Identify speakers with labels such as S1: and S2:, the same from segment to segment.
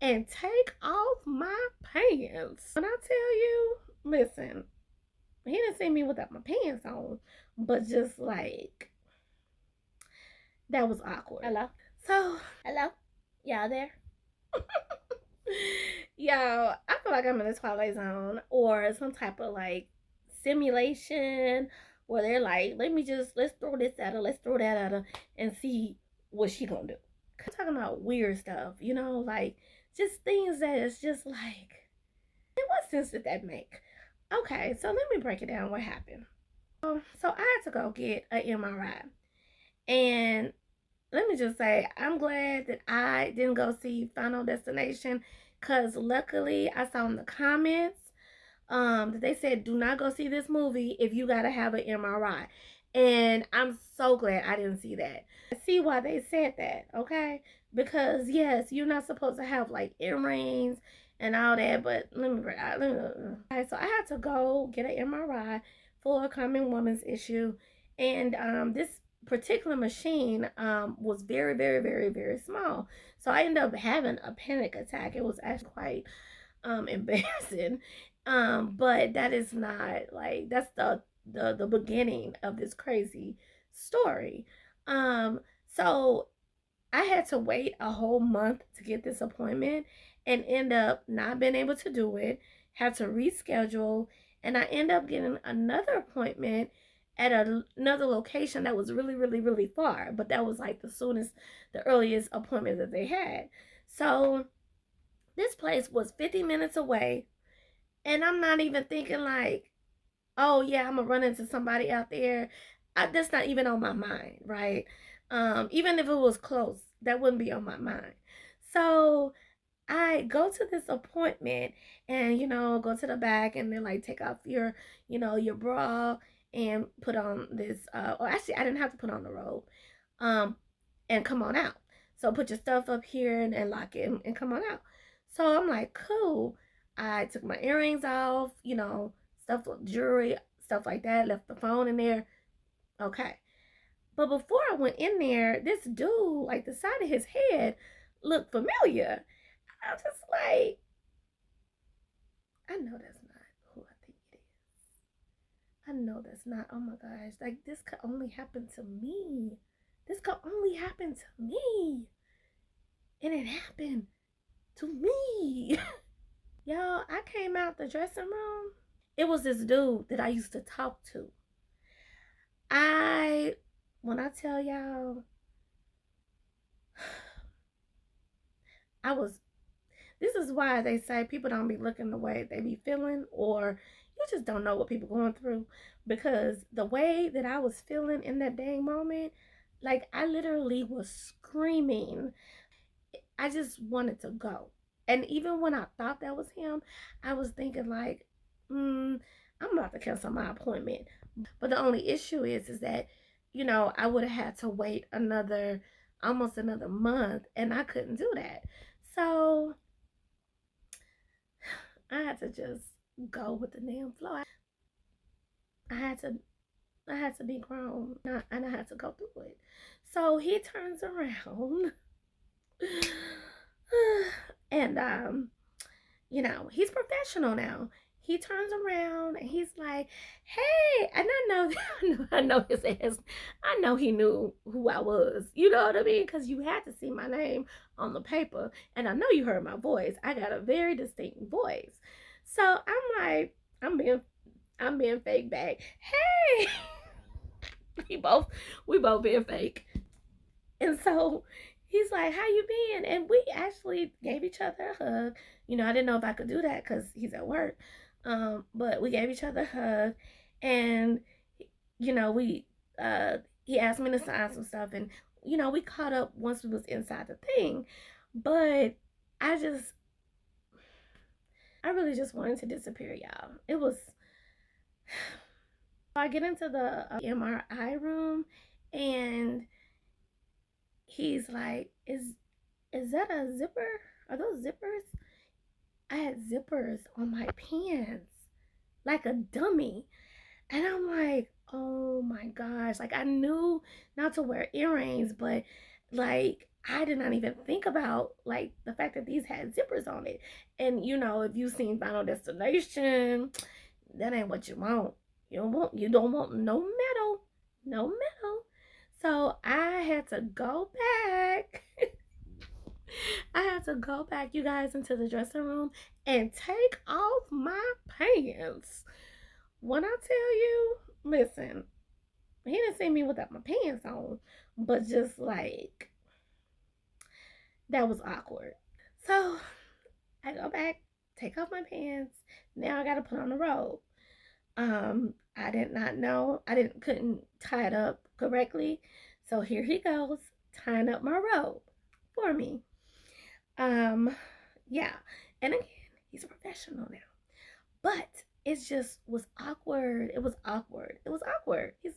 S1: and take off my pants. When I tell you, listen, he didn't see me without my pants on, but just like that was awkward.
S2: Hello?
S1: So,
S2: Hello? Y'all there?
S1: yo, I feel like I'm in a Twilight Zone or some type of like simulation where they're like, let's throw this at her, let's throw that at her, and see what she gonna do. I'm talking about weird stuff, like just things that is just like, in what sense did that make? Okay, so let me break it down. What happened? So I had to go get an MRI, and let me just say, I'm glad that I didn't go see Final Destination, because luckily I saw in the comments that they said do not go see this movie if you gotta have an MRI. And I'm so glad I didn't see that. I see why they said that, okay? Because yes, you're not supposed to have like earrings and all that, but okay, so I had to go get an MRI for a common woman's issue. And this particular machine was very, very, very, very small. So I ended up having a panic attack. It was actually quite embarrassing. But that is not like that's the beginning of this crazy story. So I had to wait a whole month to get this appointment and end up not being able to do it, had to reschedule, and I end up getting another appointment at another location that was really, really, really far. But that was like the earliest appointment that they had. So this place was 50 minutes away, and I'm not even thinking like, oh yeah, I'm gonna run into somebody out there. That's not even on my mind, right? Even if it was close, that wouldn't be on my mind. So I go to this appointment, and go to the back, and then like take off your bra and put on this or actually I didn't have to put on the robe. Um and come on out. So put your stuff up here and lock it and come on out. So I'm like, cool. I took my earrings off, stuff with jewelry, stuff like that, left the phone in there. Okay. But before I went in there, this dude, like the side of his head looked familiar. I was just like, I know that's not who I think it is. I know that's not, oh my gosh, like this could only happen to me. This could only happen to me. And it happened to me. Y'all, I came out the dressing room. It was this dude that I used to talk to. I, when I tell y'all, I was, this is why they say people don't be looking the way they be feeling, or you just don't know what people going through. Because the way that I was feeling in that dang moment, like I literally was screaming. I just wanted to go. And even when I thought that was him, I was thinking like, I'm about to cancel my appointment. But the only issue is that, I would have had to wait almost another month, and I couldn't do that. So I had to just go with the damn flow. I had to, I had to be grown, and I had to go through it. So he turns around, and he's professional now. He turns around and he's like, "Hey," and I know his ass. I know he knew who I was. You know what I mean? Because you had to see my name on the paper, and I know you heard my voice. I got a very distinct voice. So I'm like, I'm being fake back. Hey, we both being fake. And so he's like, "How you been?" And we actually gave each other a hug. I didn't know if I could do that because he's at work. But we gave each other a hug, and we he asked me to sign some stuff, and we caught up once we was inside the thing. But I just, I really just wanted to disappear, y'all. It was. I get into the MRI room, and he's like, "Is that a zipper? Are those zippers?" I had zippers on my pants like a dummy. And I'm like, oh my gosh. Like I knew not to wear earrings, but like I did not even think about like the fact that these had zippers on it. And you know, if you've seen Final Destination, that ain't what you want. You don't want no metal. No metal. So I had to go back. I had to go back, you guys, into the dressing room and take off my pants. When I tell you, listen, he didn't see me without my pants on, but just like that was awkward. So I go back, take off my pants. Now I gotta put on a robe. I did not know. I didn't couldn't tie it up correctly. So here he goes, tying up my robe for me. Um, yeah. And again, he's a professional now. But it just was awkward. It was awkward. It was awkward. He's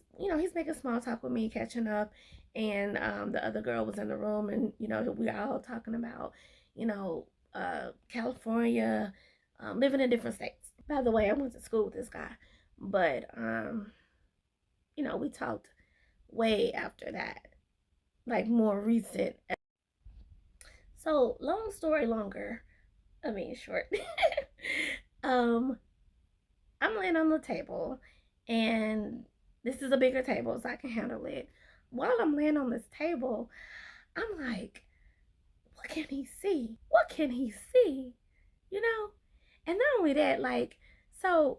S1: making small talk with me, catching up, and the other girl was in the room, and we were all talking about, you know, California, living in different states. By the way, I went to school with this guy, but we talked way after that, like more recent. So long story longer, I mean short. um, I'm laying on the table, and this is a bigger table, so I can handle it. While I'm laying on this table, I'm like, what can he see? What can he see? You know? And not only that, like, so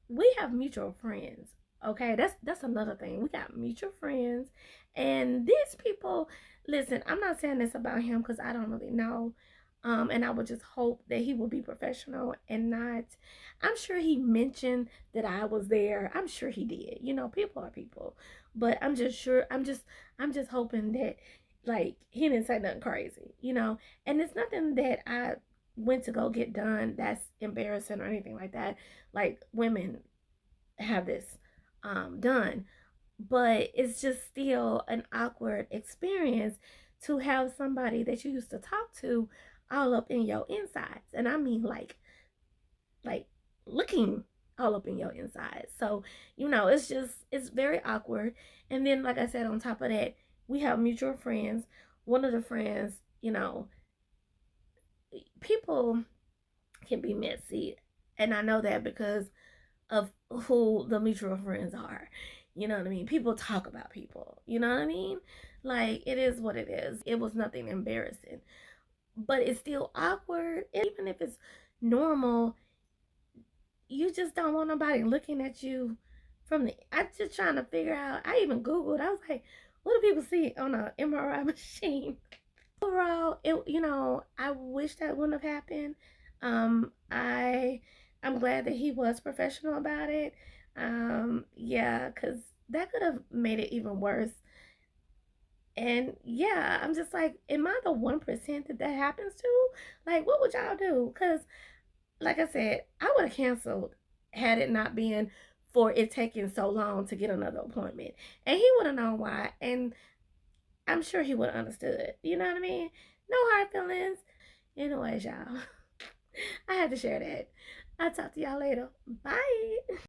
S1: we have mutual friends. Okay, that's another thing. We got mutual friends, and these people. Listen, I'm not saying this about him because I don't really know. And I would just hope that he will be professional and not. I'm sure he mentioned that I was there. I'm sure he did. People are people, but I'm just sure. I'm just hoping that like he didn't say nothing crazy. And it's nothing that I went to go get done that's embarrassing or anything like that. Like women have this done, but it's just still an awkward experience to have somebody that you used to talk to all up in your insides, and I mean like looking all up in your insides. So it's very awkward. And then, like I said, on top of that, we have mutual friends. One of the friends, people can be messy, and I know that because of who the mutual friends are. You know what I mean? People talk about people. You know what I mean? Like, it is what it is. It was nothing embarrassing, but it's still awkward. Even if it's normal, you just don't want nobody looking at you from the. I'm just trying to figure out. I even Googled. I was like, what do people see on an MRI machine? Overall, I wish that wouldn't have happened. I'm glad that he was professional about it. Yeah, because that could have made it even worse. And yeah, I'm just like, am I the 1% that happens to? Like, what would y'all do? Because, like I said, I would have canceled had it not been for it taking so long to get another appointment. And he would have known why. And I'm sure he would have understood. You know what I mean? No hard feelings. Anyways, y'all, I had to share that. I'll talk to y'all later. Bye.